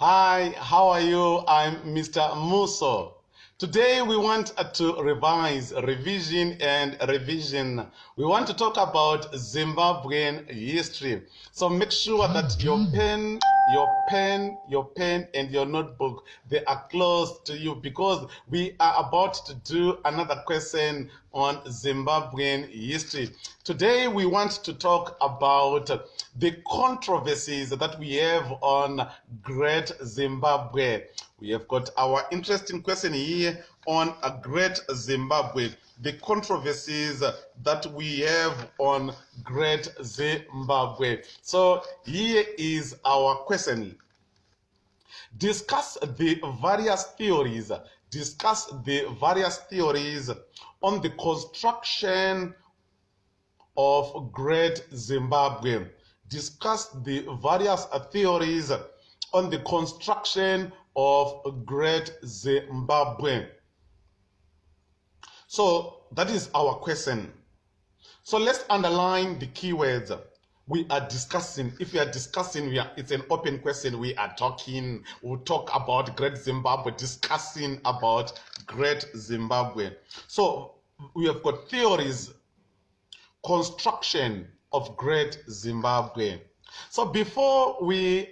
Hi, how are you? I'm Mr. Muso. Today we want to revision and revision. We want to talk about Zimbabwean history. So make sure that your pen and your notebook, they are close to you because we are about to do another question on Zimbabwean history. Today we want to talk about the controversies that we have on Great Zimbabwe. We have got our interesting question here on a Great Zimbabwe, the controversies that we have on Great Zimbabwe. So here is our question. Discuss the various theories. Discuss the various theories on the construction of Great Zimbabwe. Discuss the various theories on the construction of Great Zimbabwe. So that is our question. So let's underline the keywords we are discussing. If we are discussing, it's an open question. We are talking, we'll talk about Great Zimbabwe, discussing about Great Zimbabwe. So we have got theories, construction of Great Zimbabwe. So before we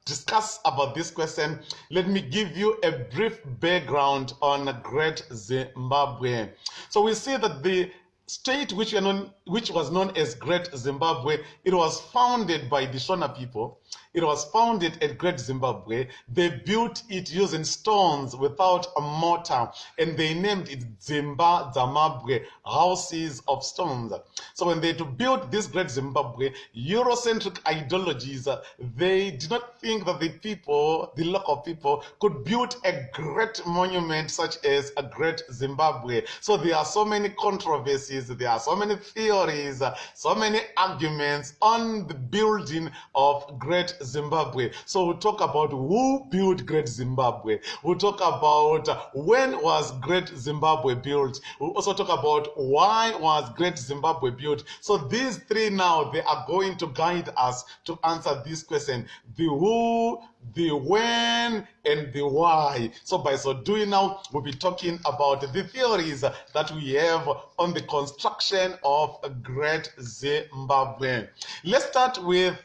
discuss about this question, let me give you a brief background on Great Zimbabwe. So we see that the state which was known as Great Zimbabwe, it was founded by the Shona people. It was founded at Great Zimbabwe. They built it using stones without a mortar, and they named it Zimbabwe, houses of stones. So when they built this Great Zimbabwe, Eurocentric ideologies, they did not think that the local people, could build a great monument such as a Great Zimbabwe. So there are so many controversies, there are so many theories, so many arguments on the building of Great Zimbabwe. So we'll talk about who built Great Zimbabwe. We'll talk about when was Great Zimbabwe built. We'll also talk about why was Great Zimbabwe built. So these three now, they are going to guide us to answer this question. The who, the when, and the why. So by so doing now, we'll be talking about the theories that we have on the construction of Great Zimbabwe. Let's start with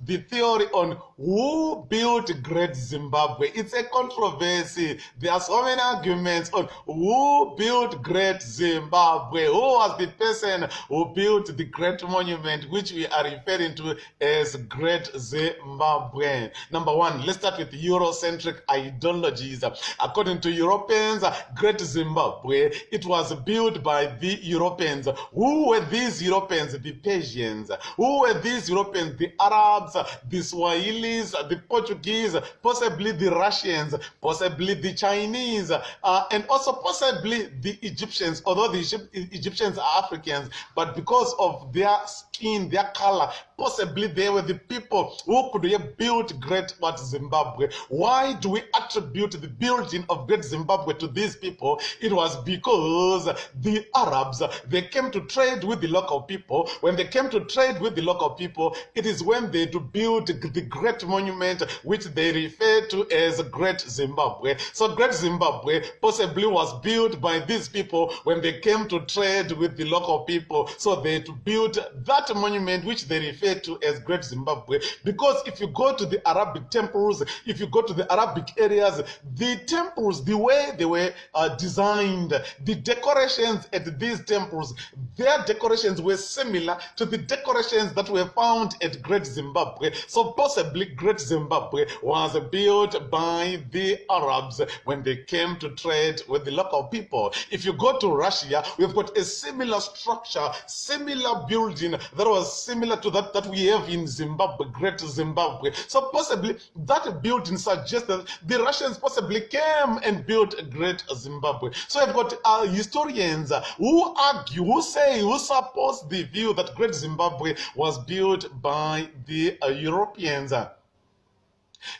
the theory on who built Great Zimbabwe. It's a controversy. There are so many arguments on who built Great Zimbabwe. Who was the person who built the great monument which we are referring to as Great Zimbabwe? Number one, let's start with Eurocentric ideologies. According to Europeans, Great Zimbabwe, it was built by the Europeans. Who were these Europeans? The Persians. Who were these Europeans? The Arabs, the Swahilis, the Portuguese, possibly the Russians, possibly the Chinese, and also possibly the Egyptians, although the Egyptians are Africans, but because of their skin, their color, possibly they were the people who could have built Great Zimbabwe. Why do we attribute the building of Great Zimbabwe to these people? It was because the Arabs, they came to trade with the local people. When they came to trade with the local people, it is when they to build the great monument which they refer to as Great Zimbabwe. So Great Zimbabwe possibly was built by these people when they came to trade with the local people. So they to build that monument which they refer to as Great Zimbabwe. Because if you go to the Arabic temples, if you go to the Arabic areas, the temples, the way they were designed, the decorations at these temples, their decorations were similar to the decorations that were found at Great Zimbabwe. So possibly Great Zimbabwe was built by the Arabs when they came to trade with the local people. If you go to Russia, we've got a similar structure, similar building that was similar to that we have in Zimbabwe, Great Zimbabwe. So possibly that building suggests that the Russians possibly came and built a Great Zimbabwe. So we've got historians who argue, who say, who support the view that Great Zimbabwe was built by the Europeans.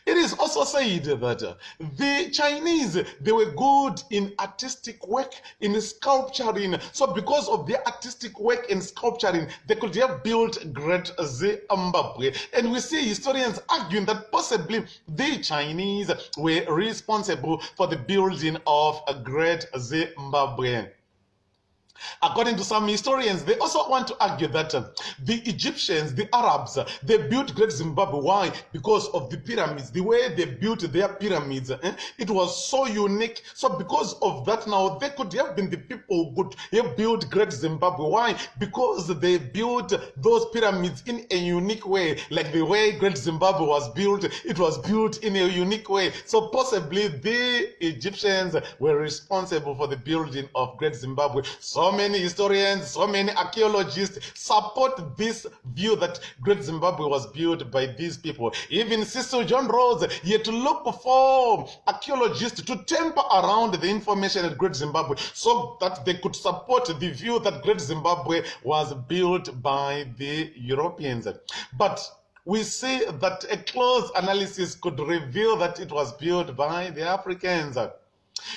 It is also said that the Chinese, they were good in artistic work, in sculpturing. So because of their artistic work in sculpturing, they could have built Great Zimbabwe. And we see historians arguing that possibly the Chinese were responsible for the building of a Great Zimbabwe. According to some historians, they also want to argue that the Egyptians, the Arabs, they built Great Zimbabwe. Why? Because of the pyramids. The way they built their pyramids, it was so unique. So because of that now, they could have been the people who could have built Great Zimbabwe. Why? Because they built those pyramids in a unique way. Like the way Great Zimbabwe was built, it was built in a unique way. So possibly the Egyptians were responsible for the building of Great Zimbabwe. So many historians, so many archaeologists support this view that Great Zimbabwe was built by these people. Even Cecil John Rhodes, he had to look for archaeologists to temper around the information at Great Zimbabwe so that they could support the view that Great Zimbabwe was built by the Europeans. But we see that a close analysis could reveal that it was built by the Africans.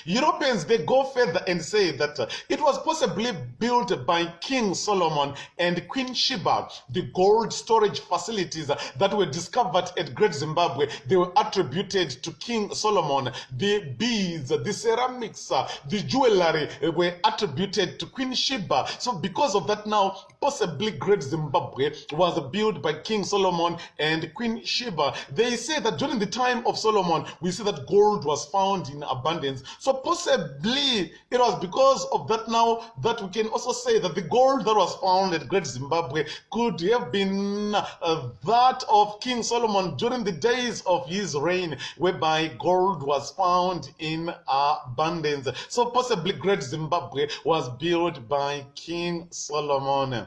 Europeans, they go further and say that it was possibly built by King Solomon and Queen Sheba. The gold storage facilities that were discovered at Great Zimbabwe, they were attributed to King Solomon. The beads, the ceramics, the jewelry were attributed to Queen Sheba. So because of that now, possibly Great Zimbabwe was built by King Solomon and Queen Sheba. They say that during the time of Solomon, we see that gold was found in abundance. So possibly it was because of that now that we can also say that the gold that was found at Great Zimbabwe could have been that of King Solomon during the days of his reign, whereby gold was found in abundance. So possibly Great Zimbabwe was built by King Solomon.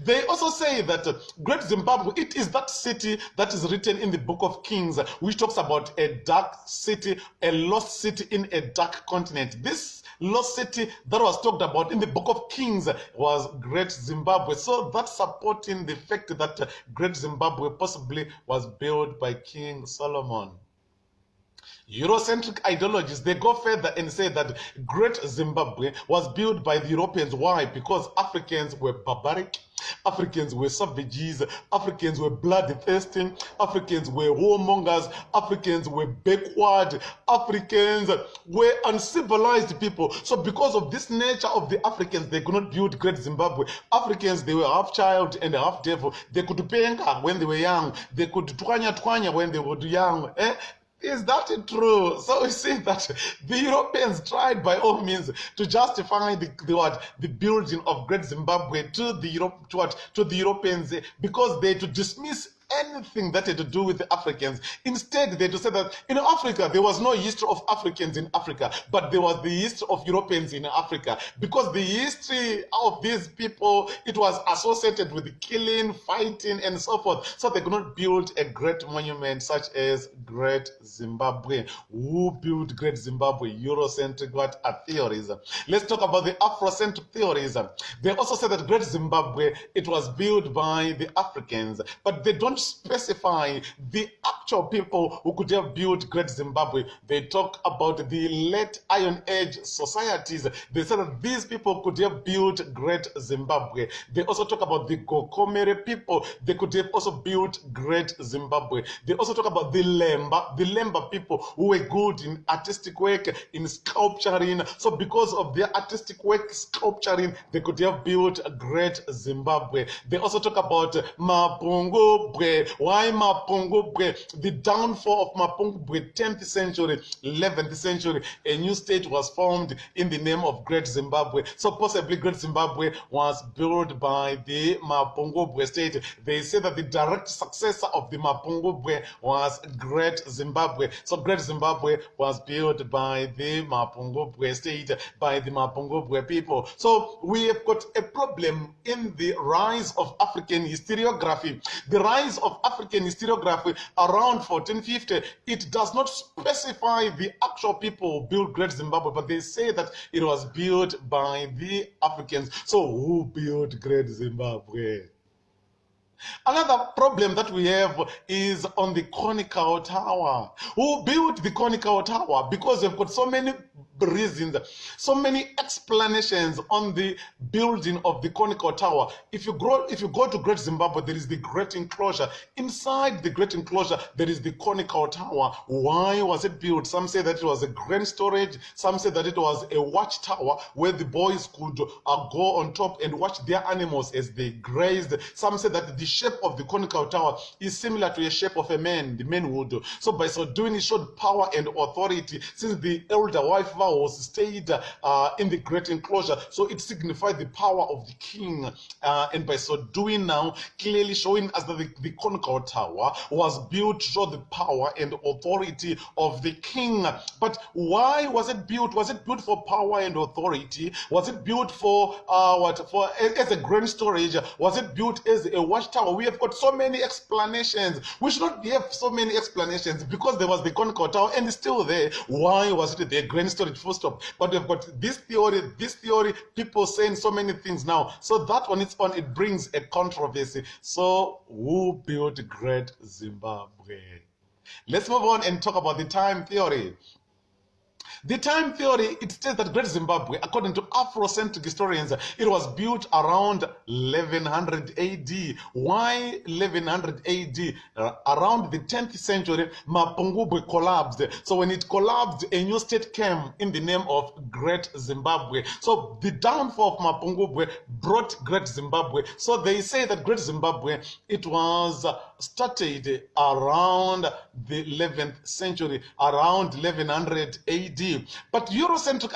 They also say that Great Zimbabwe, it is that city that is written in the book of Kings, which talks about a dark city, a lost city in a dark continent. This lost city that was talked about in the book of Kings was Great Zimbabwe. So that's supporting the fact that Great Zimbabwe possibly was built by King Solomon. Eurocentric ideologies, they go further and say that Great Zimbabwe was built by the Europeans. Why? Because Africans were barbaric, Africans were savages, Africans were bloodthirsty, Africans were warmongers, Africans were backward, Africans were uncivilized people. So because of this nature of the Africans, they could not build Great Zimbabwe. Africans, they were half child and half devil. They could penga when they were young. They could twanya when they were young. Is that true? So we see that the Europeans tried by all means to justify the building of Great Zimbabwe to the Europeans, because they to dismiss anything that had to do with the Africans. Instead, they had to say that in Africa, there was no history of Africans in Africa, but there was the history of Europeans in Africa. Because the history of these people, it was associated with the killing, fighting, and so forth. So they could not build a great monument such as Great Zimbabwe. Who built Great Zimbabwe? Eurocentric theories. Let's talk about the Afrocentric theories. They also say that Great Zimbabwe, it was built by the Africans, but they don't specify the actual people who could have built Great Zimbabwe. They talk about the late Iron Age societies. They say that these people could have built Great Zimbabwe. They also talk about the Gokomere people. They could have also built Great Zimbabwe. They also talk about the Lemba people who were good in artistic work, in sculpturing. So because of their artistic work, sculpturing, they could have built Great Zimbabwe. They also talk about Mapungubwe. Why Mapungubwe? The downfall of Mapungubwe, 10th century, 11th century, a new state was formed in the name of Great Zimbabwe. So possibly Great Zimbabwe was built by the Mapungubwe state. They say that the direct successor of the Mapungubwe was Great Zimbabwe. So Great Zimbabwe was built by the Mapungubwe state, by the Mapungubwe people. So we have got a problem in the rise of African historiography. The rise of African historiography around 1450, it does not specify the actual people who built Great Zimbabwe, but they say that it was built by the Africans. So who built Great Zimbabwe? Another problem that we have is on the conical tower. Who built the conical tower? Because we've got so many reasons, so many explanations on the building of the conical tower. If you go to Great Zimbabwe, there is the great enclosure. Inside the great enclosure, there is the conical tower. Why was it built? Some say that it was a grain storage. Some say that it was a watchtower where the boys could go on top and watch their animals as they grazed. Some say that the shape of the conical tower is similar to the shape of a man, the manhood. So by so doing, it showed power and authority, since the elder wife vows stayed in the great enclosure. So it signified the power of the king. And by so doing now, clearly showing us that the conical tower was built to show the power and authority of the king. But why was it built? Was it built for power and authority? Was it built for as a grain storage? Was it built as a watchtower? We have got so many explanations. We should not have so many explanations, because there was the conical tower and it's still there. Why was it there? Grain storage, full stop. But we've got this theory, people saying so many things now. So that on its own, it brings a controversy. So who built Great Zimbabwe? Let's move on and talk about the time theory. The time theory, it states that Great Zimbabwe, according to Afrocentric historians, it was built around 1100 AD. Why 1100 AD? Around the 10th century, Mapungubwe collapsed. So when it collapsed, a new state came in the name of Great Zimbabwe. So the downfall of Mapungubwe brought Great Zimbabwe. So they say that Great Zimbabwe, it was started around the 11th century, around 1100 AD. But Eurocentric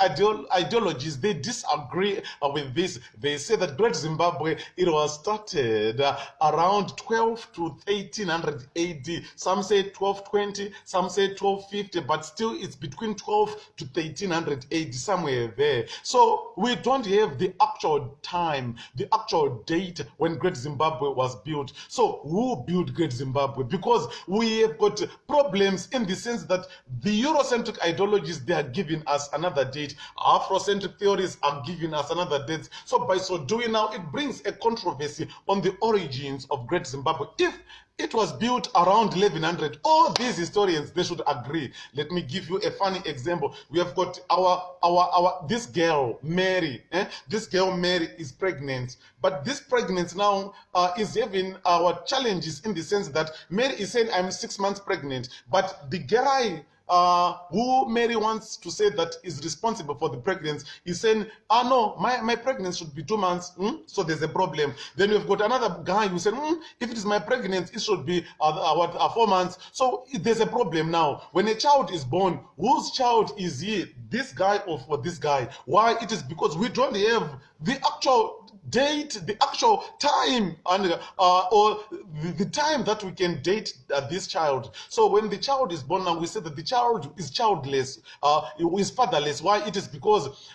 ideologies, they disagree with this. They say that Great Zimbabwe, it was started around 12 to 1800 AD. Some say 1220, some say 1250, but still it's between 12 to 1300 AD, somewhere there. So we don't have the actual time, the actual date when Great Zimbabwe was built. So who built Great Zimbabwe? Because we have got problems in the sense that the Eurocentric ideologies, they are giving us another date. Afrocentric theories are giving us another date. So by so doing now, it brings a controversy on the origins of Great Zimbabwe. If it was built around 1100, all these historians, they should agree. Let me give you a funny example. We have got this girl Mary. This girl Mary is pregnant, but this pregnancy now is having our challenges, in the sense that Mary is saying, I'm 6 months pregnant, but the guy who Mary wants to say that is responsible for the pregnancy is saying, no, my pregnancy should be 2 months. So there's a problem. Then we've got another guy who said, if it is my pregnancy, it should be 4 months. So there's a problem now. When a child is born, whose child is he? This guy or for this guy? Why? It is because we don't have the actual date, the actual time, and or the time that we can date this child. So when the child is born now, we say that the child is childless, is fatherless. Why? It is because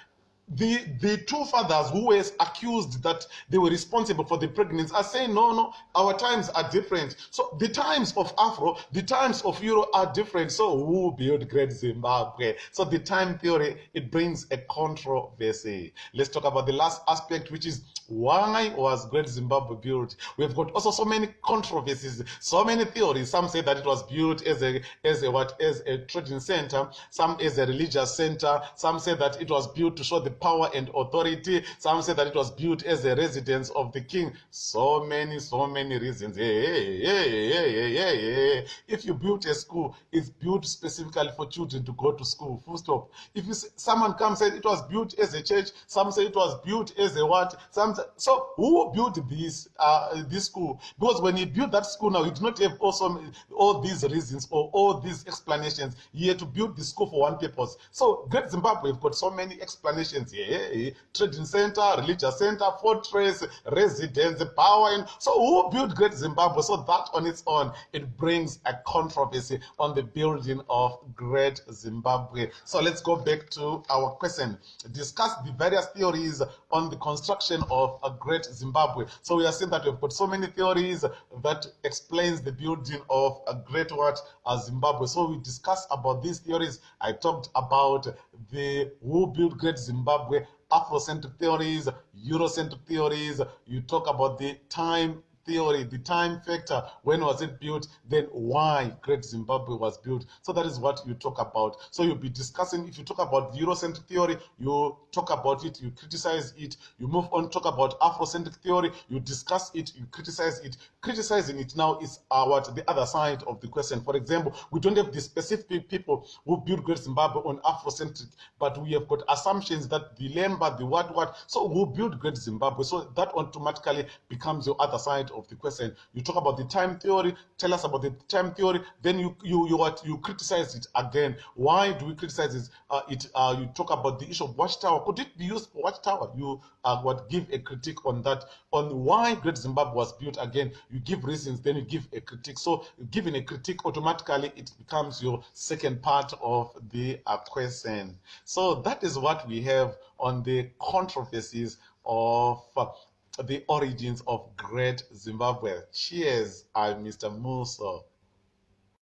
the two fathers who were accused that they were responsible for the pregnancy are saying, no, our times are different. So the times of Afro, the times of Euro are different. So who built Great Zimbabwe? So the time theory, it brings a controversy. Let's talk about the last aspect, which is why was Great Zimbabwe built? We've got also so many controversies, so many theories. Some say that it was built as a trading center, some as a religious center, some say that it was built to show the power and authority, some say that it was built as a residence of the king. So many reasons. If you built a school, it's built specifically for children to go to school, full stop. If someone comes and said it was built as a church, some say it was built as a what, so who built this school? Because when you build that school now, you do not have also all these reasons or all these explanations. You had to build the school for one purpose. So Great Zimbabwe, we've got so many explanations here. Trading center, religious center, fortress, residence, power. And so who built Great Zimbabwe? So that on its own, it brings a controversy on the building of Great Zimbabwe. So let's go back to our question. Discuss the various theories on the construction of a Great Zimbabwe. So we are saying that we've got so many theories that explains the building of a great Zimbabwe. So we discussed about these theories. I talked about the who built Great Zimbabwe, Afrocentric theories, Eurocentric theories. You talk about the time theory, the time factor, when was it built, then why Great Zimbabwe was built. So that is what you talk about. So you'll be discussing, if you talk about the Eurocentric theory, you talk about it, you criticize it, you move on, talk about Afrocentric theory, you discuss it, you criticize it. Criticizing it now is what the other side of the question. For example, we don't have the specific people who built Great Zimbabwe on Afrocentric, but we have got assumptions that the Lemba, the what. So who built Great Zimbabwe? So that automatically becomes your other side of the question. You talk about the time theory, tell us about the time theory, then you criticize it again. Why do we criticize it? You talk about the issue of Watchtower. Could it be used for Watchtower? You give a critique on that, on why Great Zimbabwe was built. Again, you give reasons, then you give a critique. So giving a critique, automatically it becomes your second part of the question. So that is what we have on the controversies of the origins of Great Zimbabwe. Cheers, I'm Mr. Muso.